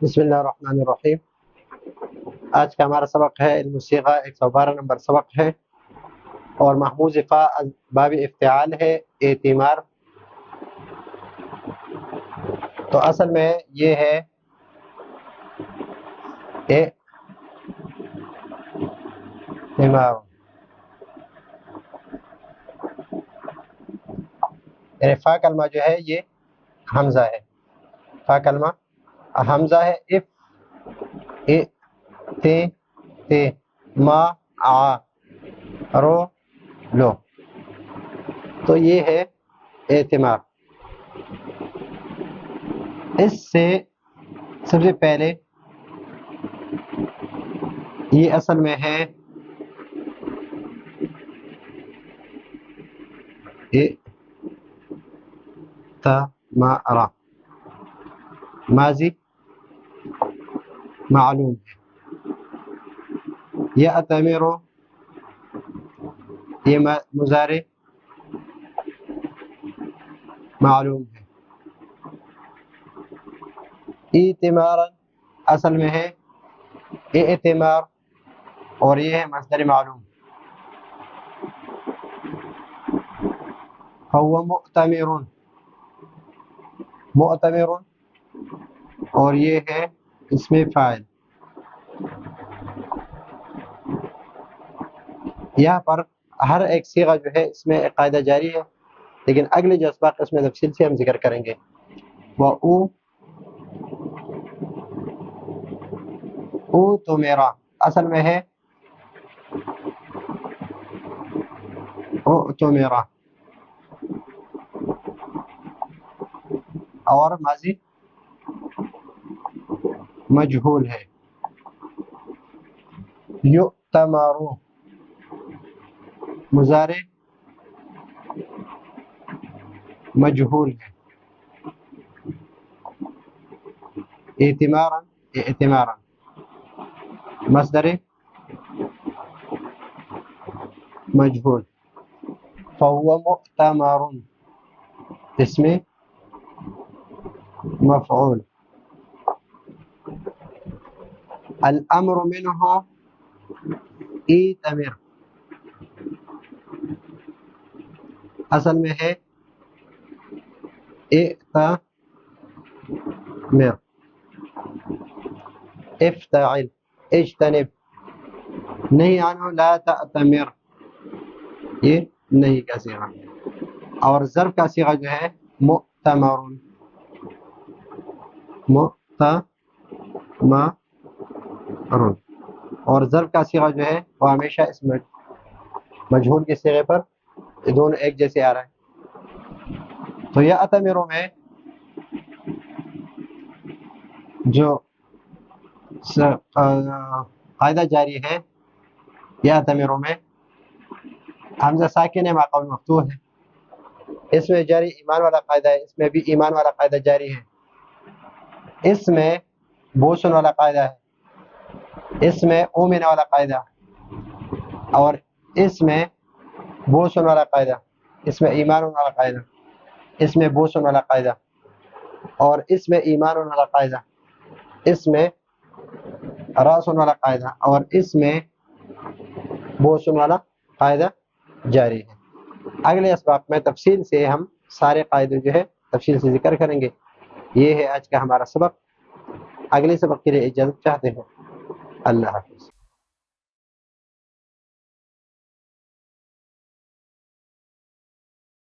بسم اللہ الرحمن الرحیم۔ آج کا ہمارا سبق ہے علم الصیغہ، 112 نمبر سبق ہے، اور محموز فا باب افتعال ہے، اعتمار۔ تو اصل میں یہ ہے اعتمار، یعنی فا کلمہ جو ہے یہ حمزہ ہے، فا کلمہ حمزہ ہے، اف اے تے ما آ رو لو، تو یہ ہے اعتمار۔ اس سے سب سے پہلے یہ اصل میں ہے اعتمارا، ماضی معلوم ہے، یعتمر یہ مضارع معلوم ہے، اعتمارا اصل میں ہے اعتمار، اور یہ ہے مصدر معلوم، فهو مؤتمر، مؤتمر، اور یہ ہے اس میں فاعل۔ یہاں پر ہر ایک صیغہ جو ہے اس میں ایک قاعدہ جاری ہے، لیکن اگلے جو اسباق اس میں تفصیل سے ہم ذکر کریں گے۔ او تو میرا اصل میں ہے او تو میرا، اور ماضی مجہول ہے، یؤتمر مضارع مجہول ہے، اعتمارا اعتمارا مصدر مجہول، فهو مؤتمر اس میں مفعول، الامر منه ایتمر اصل میں ہے اعتمر، افتعل اجتنب، نہیں عنہ لا تأتمر یہ نہیں کا صیغہ، اور ظرف کا صیغہ جو ہے مؤتمر، مؤتمر، اور ظرف کا صیغہ جو ہے وہ ہمیشہ اس میں مجہول کے صیغے پر یہ دونوں ایک جیسے آ رہا ہے۔ تو یأتمر میں جو قاعدہ جاری ہے، یأتمر میں حمزہ ساکن ہے ما قبل مفتوح ہے، اس میں جاری ایمان والا قاعدہ ہے، اس میں بھی ایمان والا قاعدہ جاری ہے، اس میں بوسن والا قاعدہ ہے، اس میں اومن والا قاعدہ، اور اس میں بوسن والا قاعدہ، اس میں ایمان والا قاعدہ، اس میں بوسن والا قاعدہ، اور اس میں ایمان والا قاعدہ، اس میں راسن والا قاعدہ، اور اس میں بوسن والا قاعدہ جاری ہے۔ اگلے اسباق میں تفصیل سے ہم سارے قاعدے جو ہے تفصیل سے ذکر کریں گے۔ یہ ہے آج کا ہمارا سبق، اگلے سبق کے لیے اجازت چاہتے ہیں، اللہ حافظ۔